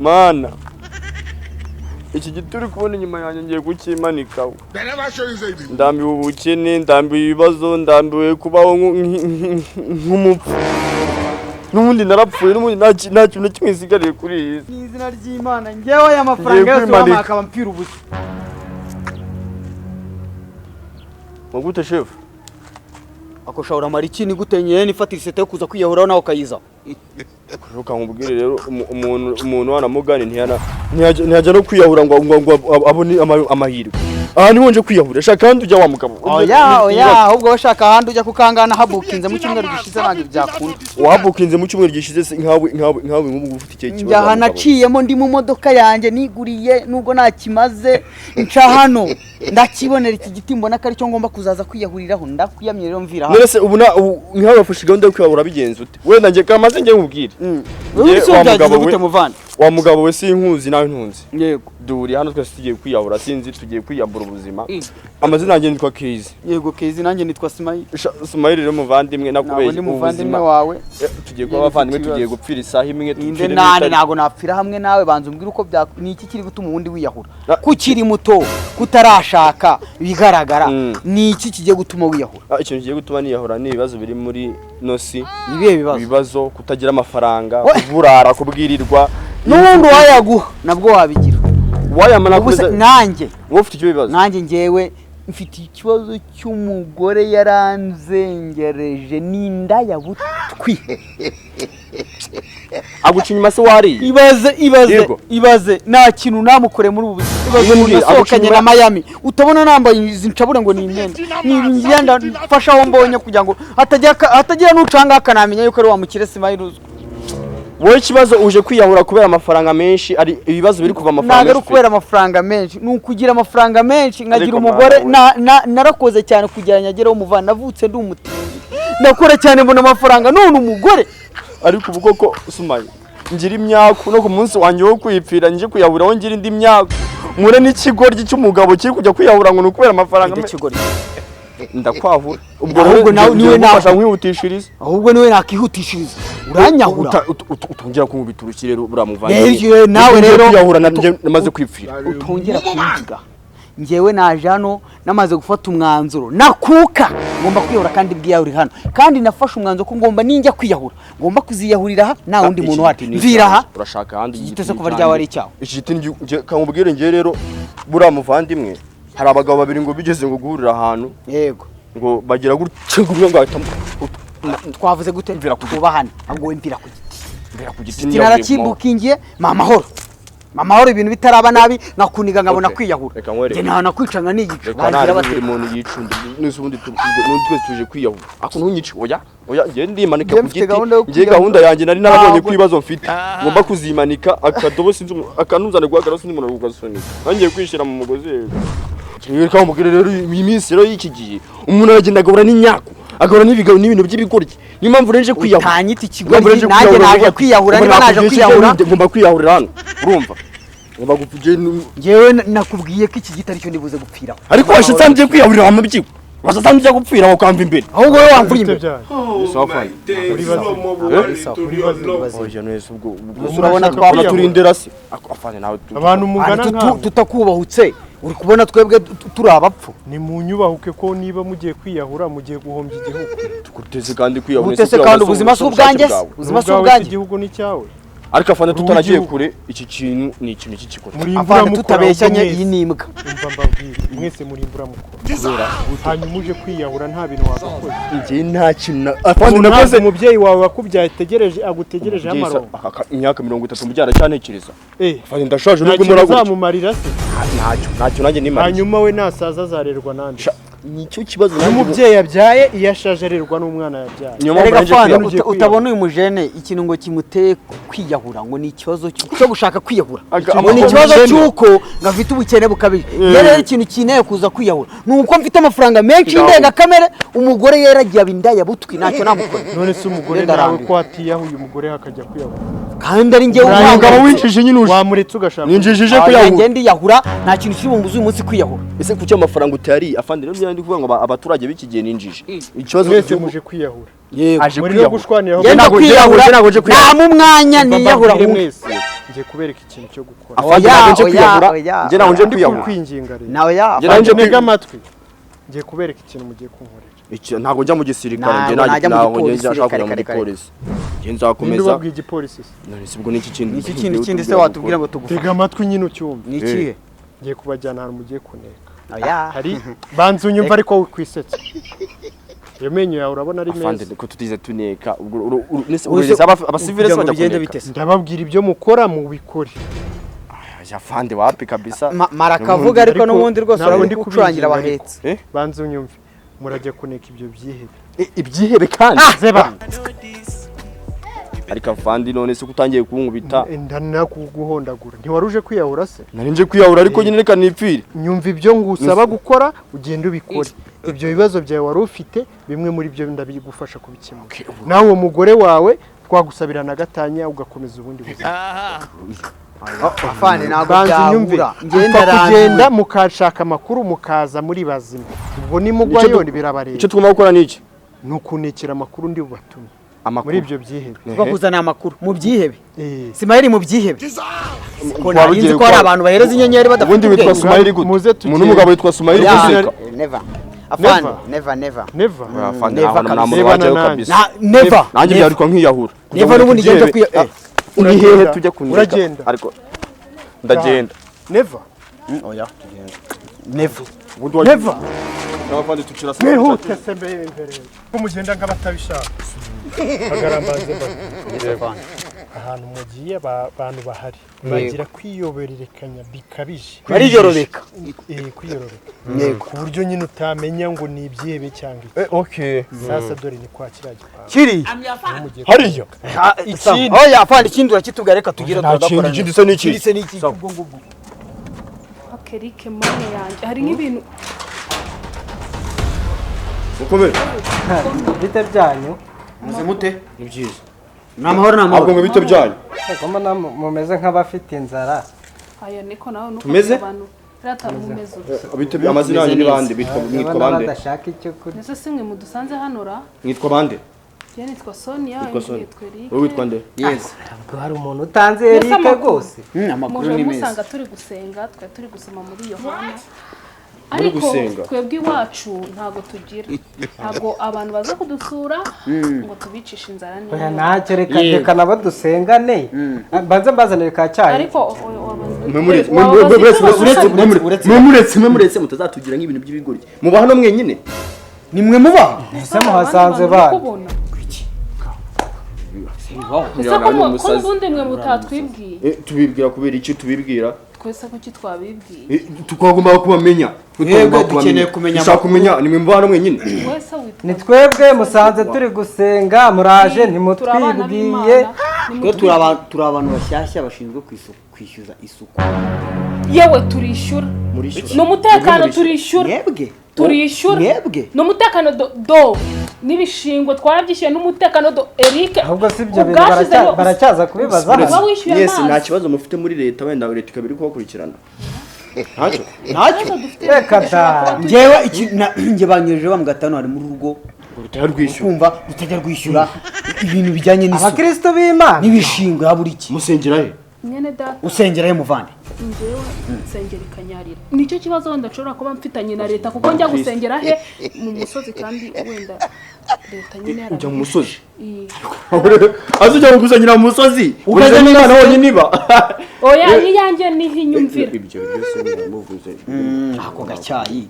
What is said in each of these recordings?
mana iki gituri kubona inyuma yanjye ngiye kukimanika ndambiwe ubukene ndambiwe ibibazo ndambiwe kubaho nk'umupfu n'ubundi narapfuye n'ubundi nta kintu na kimwe nsigariye kuri iyi si n'izina ry'Imana ngewe aya mafaranga yose wamaka mpira ubusa Magute chef akoshawura marikini gutenyeye nifatira isete yo kuza kwiyahura naho KEYZ kuruka nkubwire rero umuntu wanamugane ntiyajya no kwiyahura ngo abone amahirwe aha niho nje kwiyahura shaka kandi ujya wa mugabo oya ahubwo bashaka ahandi ujya kukangana habukinze mu cyumweru gishize nandi byakunda wabukinze mu cyumweru gishize nkawe nk'ubu ufite icyo kibazo njya hanaciyemo ndi mu modoka yanjye niguriye nubwo nakimaze nca hano ndakibonera iki giti mbona ko ari cyo ngomba kuzaza kwiyahuriraho ndakwiyamye rero mvira hano nese ubu nkawe bafashe gahunda yo kwiyahura bigenze ute wenda ngiye kamaze ngiye nkubwire wa mugabo we sinkuzi nawe ntunzi yego duri hano twese tugiye kwiyahura sinzi tugiye kwiyambura ubuzima amazina yanjye nitwa KEYZ yego KEYZ nanjye nitwa Smile rero muvandimwe nakubeye umuvandimwe wawe tugiye kuba abavandimwe tugiye gupfira isaha imwe tupfire nani nago napfira hamwe nawe banza umbwira uko ni iki kiri gutuma ubundi wiyahura kukiri muto kutarashaka bigaragara ni iki kigiye gutuma wiyahura ikintu kigiye gutuma niyahura ni ibibazo biri muri nosi ibibazo kutagira amafaranga burara kubwirirwa n'ubundi wayaguha nabwo wabigira wayamana kuza nanjye wowe ufite ibibazo nanjye ngewe mfite ikibazo cy'umugore yaranzengereje n'inda ya butwi agucinyuma se wari ibaze nta kintu namukore muri ubu ibaze nasohokanye na Miami utabona nambaye izi ncabure ngo ni imyenda ngenda mfasha aho mbonye kugira ngo hatagira n'ucanga akanamenya yuko ari wa mukire Smile wowe ikibazo uje kwiyahura kubera amafaranga menshi ari ibibazo biri kuva amafaranga nagari kubera amafaranga menshi nukugira amafaranga menshi nkagira umugore narakoze cyane kugira nyagereho umuvana navutse ndi umutindi nakora cyane mbona amafaranga none umugore ariko ubu koko Smile ngira imyaku no ku munsi wanjye wo kwipfira nje kwiyahura aho ngira indi myaku mure n'ikigoryi cy'umugabo kiri kujya kwiyahura ngo nukubera amafaranga menshi ndakwahura ubwo ahubwo niwe nafasha nkwihutishiriza ahubwo niwe nakihutishiriza uranyahura utongera kumubituruki rero buramuvanye nawe rero kwiyahura namaze kwipfira utongera kumvuga ngewe naje hano namaze gufata umwanzuro nakuka ngomba kwiyahura kandi bwiyahuri hano kandi nafashe umwanzuro ko ngomba ninjya kwiyahura ngomba kuziyahurira aha nta wundi muntu uhari mvira aha urashaka handi igitese kuva ryawe ari icyawe igiti kamubwire ngiye rero buramuvandimwe hari abagabo babiri ngo bigeze ngo guhurira ahantu yego ngo bagira gutya ngo ngahita twavuze gute mvira kutubahana ahubwo mvira ku giti narakibukingiye mamahoro ibintu bitaraba nabi nakuniga ngabona kwiyahura je nta nakwicanga n'igice bagira bati umuntu yicunda n'ubundi twese tuje kwiyahura ako ntunyice oya ngiye ndimanika ku giti ngiye gahunda yanjye nari narabonye kwibazo mfite ngomba kuzimanika akadobo sinzi akanuzana guhagara sinzi umuntu ugasoneka nangiye kwishira mu mugozi reka mubwire rero iminsi rero y'iki gihe umuntu aragenda agahura n'imyaku agahura n'ibigabo n'ibintu by'ibigoryi niyo mpamvu renje kwiyahura tanyita ikigoryi nanjye naje kwiyahura niba naje kwiyahura ngomba kwiyahurira hano urumva ngomba gupfije ngewe nakubwiye ko iki gitari cyo ndibuze gupfira ariko washatse kwiyahurira mu byigo washatse gupfira aho kwamva imbere ahubwo wowe wamvuye imbere urabona twabona turindera se afanye nawe abantu mungana nka tutakubahutse uri kubona twebwe turi abapfu ni mu nyubahuke ko niba mugiye kwiyahura mugiye guhombya igihugu tukuteze kandi kwiyahura utese kandi ubuzima s'ubwanjye ubuzima s'ubwanjye igihugu ni cyawe ariko afana tutaragiye kure iki kintu ni ikintu cy'ikikora afana tutabeshyanye iyi nimbwa umva mbabwira mwese murimbura mukora hanyuma uje kwiyahura nta bintu wagakoze ngiye nta kintu afana nakoze umubyeyi wawe wakubyaye agutegereje amaro imyaka 30 mubyara cyanekereza afana ndashaje nubwo murago zamumarira se ntacyo nanjye nimara hanyuma we nasaza azarerwa nande nicyo kibazo umubyeyi yabyaye iyashashererwa n'umwana yabyaye rega fana utabona uyu mujene ikintu ngo kimuteye kwiyahura ngo ni ikibazo cyo gushaka kwiyahura ngo ni ikibazo cyuko ngafite ubukene bukabije rero ikintu kineye kuza kwiyahura nuko mfite amafaranga menshi ndenga kamere umugore yeragiye abindaya butwi ntacyo namukora none se umugore nawe ko atiyahuye umugore hakajya kwiyahura kandi ari ngewe umugabo winjije nyine wamuretse ugashaka ninjije kwiyahura ngende yahura nta kintu kibumbuza uyu munsi kwiyahura ese kuki amafaranga utari afande rero ndi kuvuga ngo abaturage b'iki gihe ninjije ikibazo mwese muje kwiyahura yego aje kwiyahura nta mu mwanya niyahura mwese ngiye kubereka ikintu cyo gukora afande nje kwiyahura nje naho nje kwiyahura kwinginga rero nawe ya nje ntega amatwi ngiye kubereka ikintu mugiye kunkorera ntago njya mu gisirikare nje naho nje nshaka kujya muri polisi nje nzakomeza ndubabwiye igipolisi none sibwo niki kindi niki kindi se watubwira ngo tugufashe tega amatwi nyine ucyumva nikihe ngiye kubajyana ahantu mugiye kuneka oya hari banza unyumva ariko wikwisetse iyo menyo yawe urabona ari afande meza ko tutize tuneka ubwo urese abasivile se bajya kuneka ndababwira ibyo mukora mu bikore afande wapi kabisa marakavuga ariko n'ubundi rwose urabundi kucurangira abahetse banza unyumve murajya kuneka ibyo byihebe ibyihebe kandi zeba ariko afande none se kutangiye kunkubita ndana kuguhondagura ntiwaruje kwiyahura se nari nje kwiyahura ariko nyine reka nipfire nyumva ibyo ngusaba gukora ugenda ubikore ibyo bibazo byawe wari ufite bimwe muri byo ndabigufasha kubikemura nawe uwo mugore wawe twagusabirana gatanya ugakomeza ubundi buzima afande ntabwo byahura kugenda mukashaka amakuru mukaza muri bazima ubwo nimugwayo birabareba icyo tugomba gukora ni iki ni ukunekera amakuru ndi bubatumye amakuru muri ibyo byihebe bakuzana amakuru mu byihebe Simayeli mu byihebe ko narinzi ko hari abantu bahereza inyenyeri badafite ubundi witwa Simayeli gute umuntu umugabo witwa Simayeli never afande never afande namuri waje kabisa never nanjye byarikwa nkiyahura never n'ubundi genda kwiya uri hehe tujya kunyika uragenda ariko ndagenda never oya tugenda never never afande tucira se mwihute se mbere ko mugenda nk'abatabishaka agarambaze ahantu mugiye abantu bahari bagira kwiyobererekanya bikabije bariyorobeka kwiyorobeka ku buryo nyine utamenya ngo ni ibyihebe cyangwa okay sasa dore ni kwa kiragipanga kiri hariyo ikindi oya afande ikindi urakitubwira reka tugire tudakora ikindi se niki se niki ubwo ngubwo akerike mane yanjye hari nk'ibintu ukomeye bite byanyu muze mute ni byiza namahoro ntabwo mu bito byanyu koma mumeze nk'abafite inzara aya niko nawe nuko tumeze abantu ratara mumeze bito amazina yanyu ni bande mwitwa bande badashaka icyo kurya nese simwe mudusanze hano ra mwitwa bande je nitwa Sonia nitwa Eric wowe witwa nde yes ntabwo hari umuntu utanze Eric rwose amakuru ni meza musanga turi gusenga turi gusoma muri Yohana ariko twebwe iwacu ntago tugira ntago abantu baza kudusura ngo tubicishe inzara neza oya ntacyo reka nabo dusengane banze mbazanire ka cyayi ariko muretse mutazatugira nk'ibintu by'ibigori muba hano mwenyine nimwe muba ese muhasanze bana ko ubundi mwe mutatwibwiye tubibwira kubera iki tubibwira twese kuki twabibwiye twagomba kubamenya dukeneye kumenya ushaka kumenya nimwe mubana mwenyine ni twebwe musanze turi gusenga muraje ntimutwibwiye turi abantu bashyashya bashinzwe kwishyuza isuku yewe turishyura n'umutekano turishyura turishyura n'umutekano do n'ibishingo twarabyishyuye n'umutekano do Eric ahubwo si ibyo bintu baracyaza kubibaza yes nta kibazo mufite muri leta wenda leta ikabiri kubakurikirana ntacyo reka da njye banyereje bamugatano hari muri rugo kumva rutajya rwishyura ibintu bijyanye n'isuku abakristo b'Imana n'ibishingo ya buri ki musengera he nyene data usengera he muvande njyewe nsengera ikanyarira nicyo kibazo wenda nshobora kuba mfitanye na leta kuko njya gusengera he mu musozi kandi wenda leta nyine ujya mu musozi azujya gusenyera mu musozi ukajya n'umwana wonyine iba oya iyanjye nihinyumvira ibyo byose muvuze ako gacyayi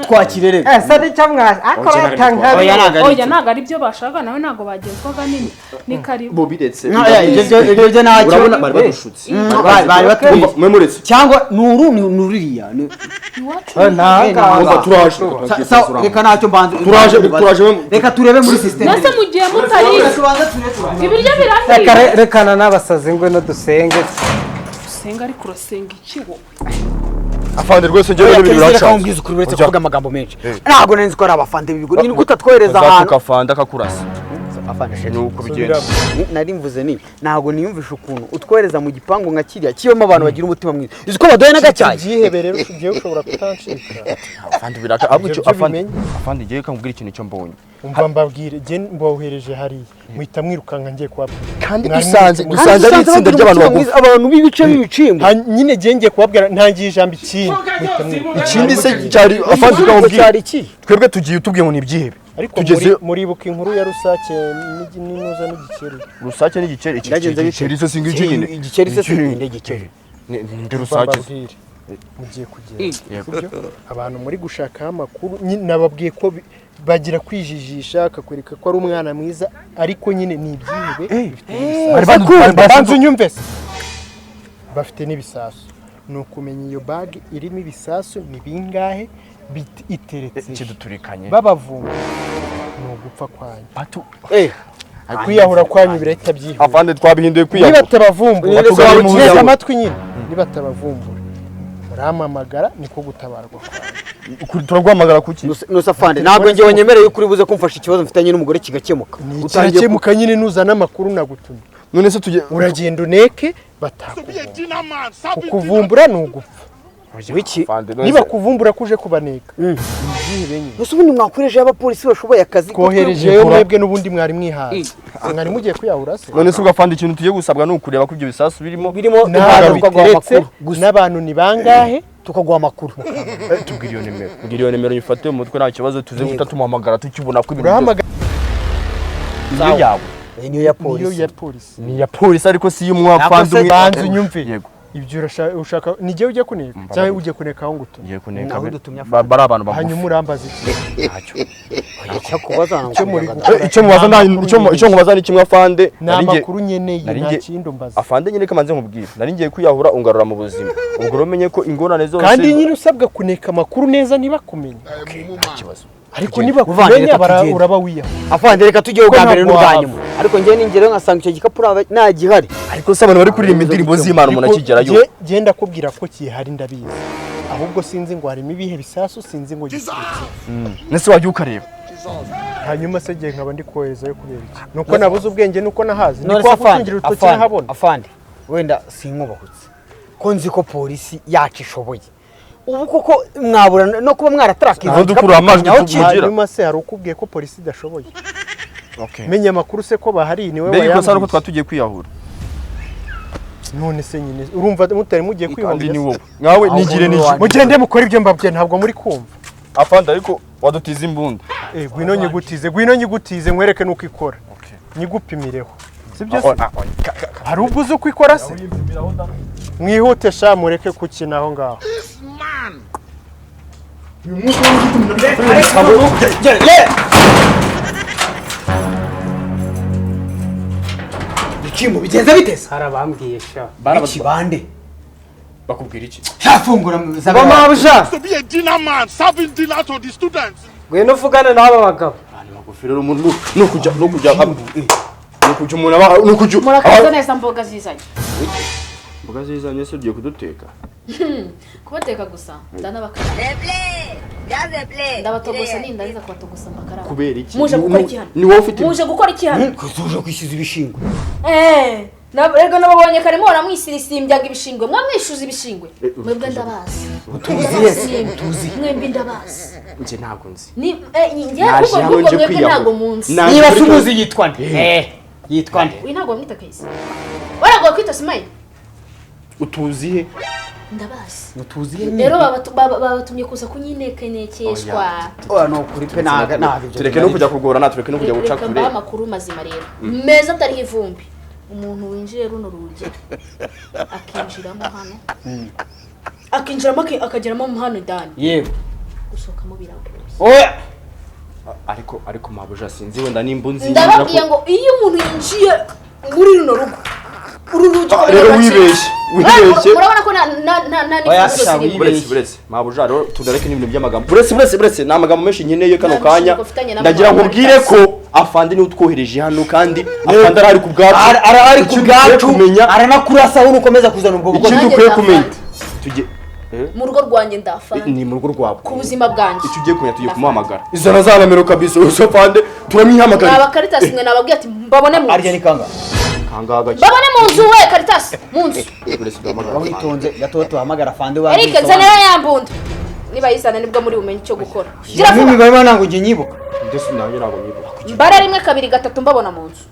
twakirere ese nicyo mwaje akorata nka oya ntago ari byo bashaka nawe ntago bagenzwaga nini ni karibu bo biretse ibyo byo ntacyo urabona bari badushutse bari batwiye memuretse cyangwa nururiya ntabwo turaje reka ntacyo mbanze turaje reka turebe muri system nase mugiye mutariye ibiryo birangiye rekana n'abasazi ngwe no dusenge usenga ariko urasenga ikiwo afande rwose njyewe n'ibintu biraca akambwiza ukuri uretse kuvuga amagambo menshi ntabwo nari nzi ko ari abafande b'ibigo ni gute twohereza ahantu afande akakurasa afande nuko bigenda nari mvuze ni ntabwo niyumvisha ukuntu utwohereza mu gipangu nka kiriya kiyemo abantu bagira umutima mwiza uzi ko badoye n'agacyayi byihebe ugiye ushobora kutancika afande biraca ahubwo icyo afande ngiye kambwira ikintu cyo mbonye umva mbabwire je mbohereje hariya muhita mwirukanka ngiye kubabwira kandi dusanze ari itsinda ry'abantu bagufi abantu b'ibice b'ibicimbo nyine je ngiye kubabwira ntangiye ijambo ikindi se cyari afandi ukabwira twebwe tugiye utubwiye ngo ni ibyihebe ariko muribuka inkuru ya rusake n'inoza n'igikeri rusake n'igikeri igikeri se singa iki nyine igikeri se singa igikeri ndi rusake mugiye kugenda abantu muri gushaka amakuru nababwiye ko bagira kwijijisha akakwereka ko ari umwana mwiza ariko nyine ni ibyihebe banzu nyumve bafite n'ibisasu ni ukumenya iyo bag irimo ibisasu ni bingahe iteretse kiduturikanye babavumba ni ugupfa kwanyu kwiyahura kwanyu birahita byihura afande twabihinduye kwiyahura nibatabavumbura tugamuza amatwi nyine nibatabavumbura uramamagara niko gutabarwa kwanyu turagwamagara kuki nusafande ntabwo ngiye wanyemereye kuri buze kumfasha ikibazo mfitanye n'umugore kigakemuka utakemuka nyine nuzana amakuru nagutumye none se tujye uragenda uneke kukuvumbura ni ugupfa wiki niba kuvumbura kuje kubaneka ese ubundi mwakoresheje abapolisi bashoboye akazi koherejeyo mwebwe n'ubundi mwari mwihaye mwari mugiye kwiyahura se none se ugafanda ikintu tugiye gusabwa no kureba ko ibyo bisasu birimo n'abantu ni bangahe tukaguha amakuru tubwira iyo nimero nyifate mu mutwe nta kibazo tuze guta tumuhamagara tukibona ko ibintu byose yawe niyo ya polisi ni ya polisi ariko si y'umwafandi umwe banzu nyumve yego ibyo ushaka nijye ujye kuneka cyangwa ujye kuneka aho ngutumye ngiye kuneka bari abantu bagufi hanyuma urambaza icyo mubaza ni kimwe afande n'amakuru nyeneye nta kindi mbaza afande nyine kamanze nkubwira nari ngiye kwiyahura ungarura mu buzima ubwo rumenye ko ingorane zose kandi nyine usabwa kuneka amakuru neza niba kumenya ikibazo ariko niba kumenya uraba wiya afande reka tujye ugambere n'ubwanyuma ariko ngiye ningere nkasanga icyo gikapu nta gihari ariko se abantu bari kuririmba indirimbo z'Imana umuntu akigerayo genda kubwira ko kihari ndabizi ahubwo sinzi ngo harimo ibihe bisasu sinzi ngo nese wajya ukareba hanyuma se gihe nkaba ndi kohereza yo kubera iki nuko nabuze ubwenge nuko nahazi niko afungira urutoki nahabona afande wenda sinkubahutse ko nzi ko polisi yacu ishoboye ubu koko mwabura no kuba mwaratrakinze aho dukura amajwi tuvugira hanyuma se hari ukubwiye ko polisi idashoboye menya amakuru se ko bahari niwe wayambye mbega ko twatugiye kwiyahura none se nyine urumva mutari mugiye kwihongera ni wowe nkawe nigire mugende mukora ibyo mbabye ntabwo muri kumva afande ariko wadutiza imbunda gwino nyigutize nkwereke nuko ikora nyigupimireho sibyo se hari ubwo uzi uko ikora se mwihute sha mureke kukina aho ngaho Ikimu bigenze bitese harabambwiye sha ikibande bakubwira iki cyafungura bamabusha to be a dinner man serving dinner to the students ngwino uvugane n'aba bagabo bagufira umuntu no kujya umuntu no kujya murakaza neza mboga zizanye mboga zizanye se ugiye kuduteka kubateka gusa ndanabakara ndabatogosa nindaza kubatogosa mbakara kubera iki muje gukora iki hano ni wowe ufite muje gukora iki hano kuzuje kwishyuza ibishingwe rego nababonye kare muhora mwisirisimbyaga ibishingwe mwamwishuza ibishingwe mwebwe ndabazi tuzi mwembi ndabazi nje ntabwo nzi njye ahubwo mwebwe ntabwo munsi niba subuzi yitwa nde yitwa nde uyu ntabwo bamwita KEYZ waragoye kwita Smile utuzi he ndabazi mutuzi rero babatumye kuza kunyinekenekeshwa no kuri pe naga tureke no kujya kugorana tureke no kujya guca kure amakuru mazima rero meza atari ivumbi umuntu winjiye runo rugi akinjiramo hano akinjiramo akageramo hano dani yewe gusohokamo biragoye oya ariko mabuja sinzi wenda nimbunzi ndababwiye ngo iyo umuntu yinjiye muri runo rugo rero wibeshye urabona ko nta buretse mabuja rero tudareke n'ibintu by'amagambo buretse ni amagambo menshi nkeneye kano kanya ndagira ngo mbwire ko afande niwe utwohereje hano kandi afande arahari ku bwacu arahari ku bwacu aranakurasa aho ukomeza kuzana ubwo buko icyo dukwiye kumenya tujye mu rugo rwanjye ndafande ni mu rugo rwawe ku buzima bwanjye icyo ugiye kumenya tugiye kumuhamagara izana za nomero kabisa uso afande turamwihamagara aba Caritas mwe nababwiye ati mbabone mu arya ni kanga babone mu nzu we Caritas mu nzu witonze gatoto hamagara afande wa Eric nzanira yambunda niba yizana nibwo muri bumenye icyo gukora gira vuba imibare ntabwo ujye nyibuka ndetse nawe ntabwo nyibuka mbara 1 2 3 mbabona mu nzu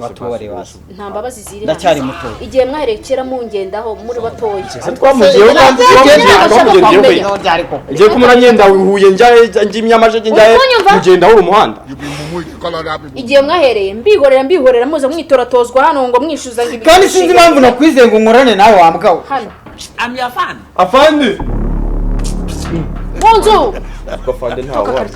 batubariye basi nta mbabazi ziri ndacyari muto igihe mwaherekera mungendaho muri batoya twamugiyeho kandi igihe ko muranyenda wihuye njye amaje njye kugenda aho umuhanda igihe mwahereye mbihorera muze mwitoratozwa hano ngo mwishuza ngo kandi sinzi impamvu nakwize ngo nkorane nawe wambwawe hano I'm your fan. afande Bonzo afande ntawe